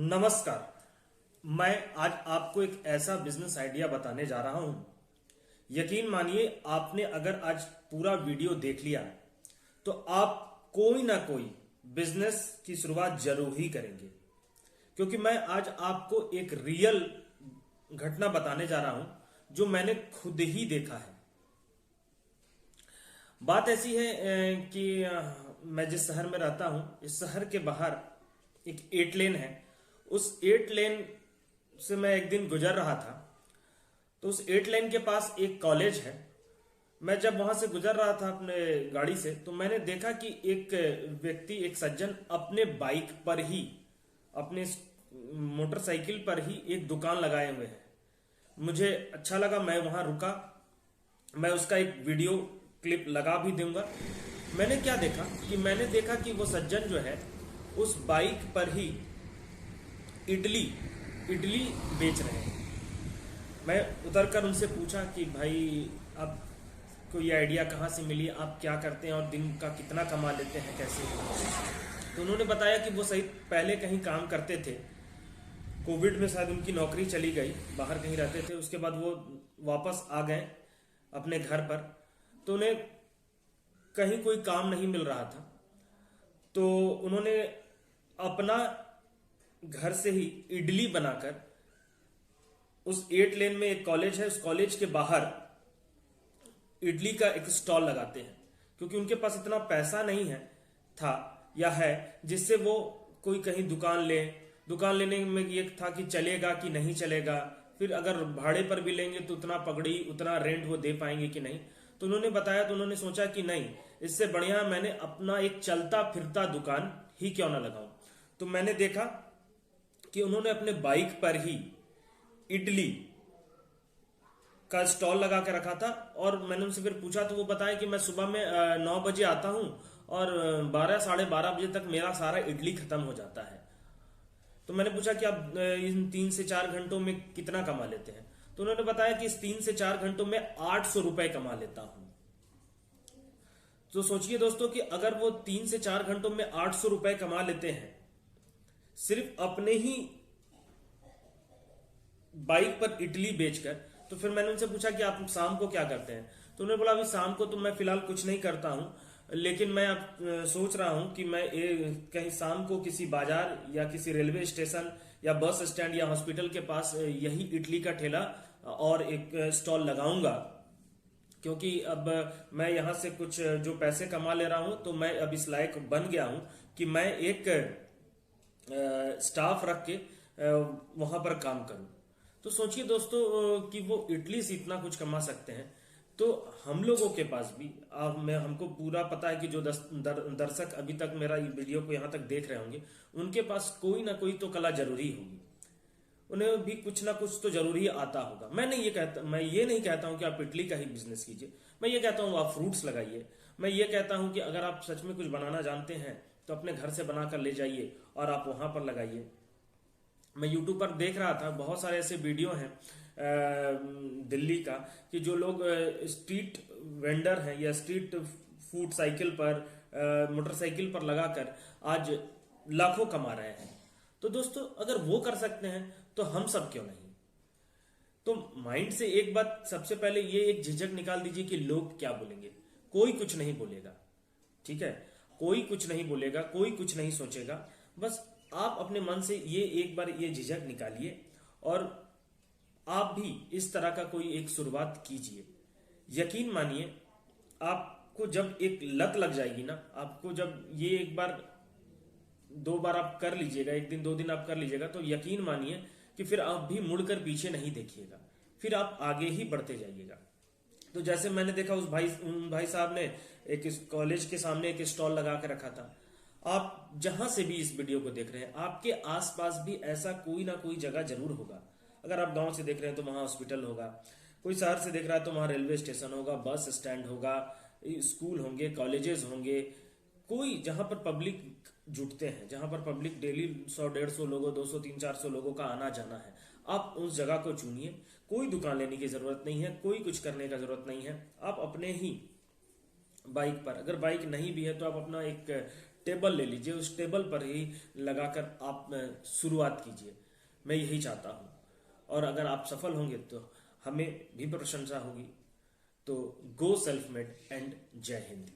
नमस्कार। मैं आज आपको एक ऐसा बिजनेस आइडिया बताने जा रहा हूं। यकीन मानिए, आपने अगर आज पूरा वीडियो देख लिया तो आप कोई ना कोई बिजनेस की शुरुआत जरूर ही करेंगे, क्योंकि मैं आज आपको एक रियल घटना बताने जा रहा हूं जो मैंने खुद ही देखा है। बात ऐसी है कि मैं जिस शहर में रहता हूं, इस शहर के बाहर एक 8 लेन है। उस 8 लेन से मैं एक दिन गुजर रहा था, तो उस 8 लेन के पास एक कॉलेज है। मैं जब वहां से गुजर रहा था अपने गाड़ी से, तो मैंने देखा कि एक व्यक्ति, एक सज्जन अपने बाइक पर ही, अपने मोटरसाइकिल पर ही एक दुकान लगाए हुए हैं। मुझे अच्छा लगा, मैं वहां रुका। मैं उसका एक वीडियो क्लिप लगा भी दूंगा। मैंने क्या देखा कि मैंने देखा कि वो सज्जन जो है उस बाइक पर ही इडली इडली बेच रहे हैं। मैं उतरकर उनसे पूछा कि भाई, आपको ये आइडिया कहाँ से मिली, आप क्या करते हैं और दिन का कितना कमा लेते हैं, कैसे? तो उन्होंने बताया कि वो सही पहले कहीं काम करते थे, कोविड में शायद उनकी नौकरी चली गई, बाहर कहीं रहते थे, उसके बाद वो वापस आ गए अपने घर पर। तो उन्हें कहीं कोई काम नहीं मिल रहा था, तो उन्होंने अपना घर से ही इडली बनाकर, उस 8 लेन में एक कॉलेज है, उस कॉलेज के बाहर इडली का एक स्टॉल लगाते हैं, क्योंकि उनके पास इतना पैसा नहीं है था या है जिससे वो कोई कहीं दुकान ले। दुकान लेने में ये था कि चलेगा कि नहीं चलेगा, फिर अगर भाड़े पर भी लेंगे तो उतना पगड़ी, उतना रेंट वो दे पाएंगे कि नहीं। तो उन्होंने बताया, तो उन्होंने सोचा कि नहीं, इससे बढ़िया मैंने अपना एक चलता फिरता दुकान ही क्यों ना लगाऊं। तो मैंने देखा कि उन्होंने अपने बाइक पर ही इडली का स्टॉल लगा के रखा था। और मैंने उनसे फिर पूछा, तो वो बताया कि मैं सुबह में 9 बजे आता हूं और 12 साढ़े 12 बजे तक मेरा सारा इडली खत्म हो जाता है। तो मैंने पूछा कि आप इन 3 से 4 घंटों में कितना कमा लेते हैं? तो उन्होंने बताया कि इस 3 से 4 घंटों में 800 रुपए कमा लेता हूं। तो सोचिए दोस्तों कि अगर वो 3 से 4 घंटों में 800 रुपए कमा लेते हैं सिर्फ अपने ही बाइक पर इडली बेचकर, तो फिर मैंने उनसे पूछा कि आप शाम को क्या करते हैं? तो उन्होंने बोला, अभी शाम को तो मैं फिलहाल कुछ नहीं करता हूं, लेकिन मैं अब सोच रहा हूं कि मैं कहीं शाम को किसी बाजार या किसी रेलवे स्टेशन या बस स्टैंड या हॉस्पिटल के पास यही इडली का ठेला और एक स्टॉल लगाऊंगा, क्योंकि अब मैं यहां से कुछ जो पैसे कमा ले रहा हूं, तो मैं अब इस लायक बन गया हूं कि मैं एक स्टाफ रख के वहां पर काम करूं। तो सोचिए दोस्तों कि वो इडली से इतना कुछ कमा सकते हैं, तो हम लोगों के पास भी हमको पूरा पता है कि जो दर्शक अभी तक मेरा वीडियो को यहाँ तक देख रहे होंगे, उनके पास कोई ना कोई तो कला जरूरी होगी, उन्हें भी कुछ ना कुछ तो जरूरी आता होगा। मैं ये नहीं कहता हूं कि आप इडली का ही बिजनेस कीजिए, मैं ये कहता हूं आप फ्रूट्स लगाइए। मैं ये कहता हूं कि अगर आप सच में कुछ बनाना जानते हैं तो अपने घर से बनाकर ले जाइए और आप वहां पर लगाइए। मैं यूट्यूब पर देख रहा था, बहुत सारे ऐसे वीडियो हैं दिल्ली का, कि जो लोग स्ट्रीट वेंडर हैं या स्ट्रीट फूड साइकिल पर, मोटरसाइकिल पर लगाकर आज लाखों कमा रहे हैं। तो दोस्तों, अगर वो कर सकते हैं तो हम सब क्यों नहीं? तो माइंड से एक बात सबसे पहले ये एक झिझक निकाल दीजिए कि लोग क्या बोलेंगे। कोई कुछ नहीं बोलेगा, ठीक है? कोई कुछ नहीं बोलेगा, कोई कुछ नहीं सोचेगा। बस आप अपने मन से ये एक बार ये झिझक निकालिए और आप भी इस तरह का कोई एक शुरुआत कीजिए। यकीन मानिए, आपको जब एक लत लग जाएगी ना, आपको जब ये एक बार 2 बार आप कर लीजिएगा, एक दिन 2 दिन आप कर लीजिएगा, तो यकीन मानिए कि फिर आप भी मुड़कर पीछे नहीं देखिएगा, फिर आप आगे ही बढ़ते जाइएगा। तो जैसे मैंने देखा उन भाई साहब ने एक कॉलेज के सामने एक स्टॉल लगा के रखा था। आप जहां से भी इस वीडियो को देख रहे हैं, आपके आसपास भी ऐसा कोई ना कोई जगह जरूर होगा। अगर आप गांव से देख रहे हैं तो वहां हॉस्पिटल होगा, कोई शहर से देख रहा है तो वहां रेलवे स्टेशन होगा, बस स्टैंड होगा, स्कूल होंगे, कॉलेजेस होंगे, कोई जहां पर पब्लिक जुटते हैं, जहां पर पब्लिक डेली 100-150 लोगों, 200-300-400 लोगों का आना जाना है। आप उस जगह को चुनिए। कोई दुकान लेने की जरूरत नहीं है, कोई कुछ करने का जरूरत नहीं है। आप अपने ही बाइक पर, अगर बाइक नहीं भी है तो आप अपना एक टेबल ले लीजिए, उस टेबल पर ही लगाकर आप शुरुआत कीजिए। मैं यही चाहता हूँ, और अगर आप सफल होंगे तो हमें भी प्रशंसा होगी। तो गो सेल्फ मेड एंड जय हिंद।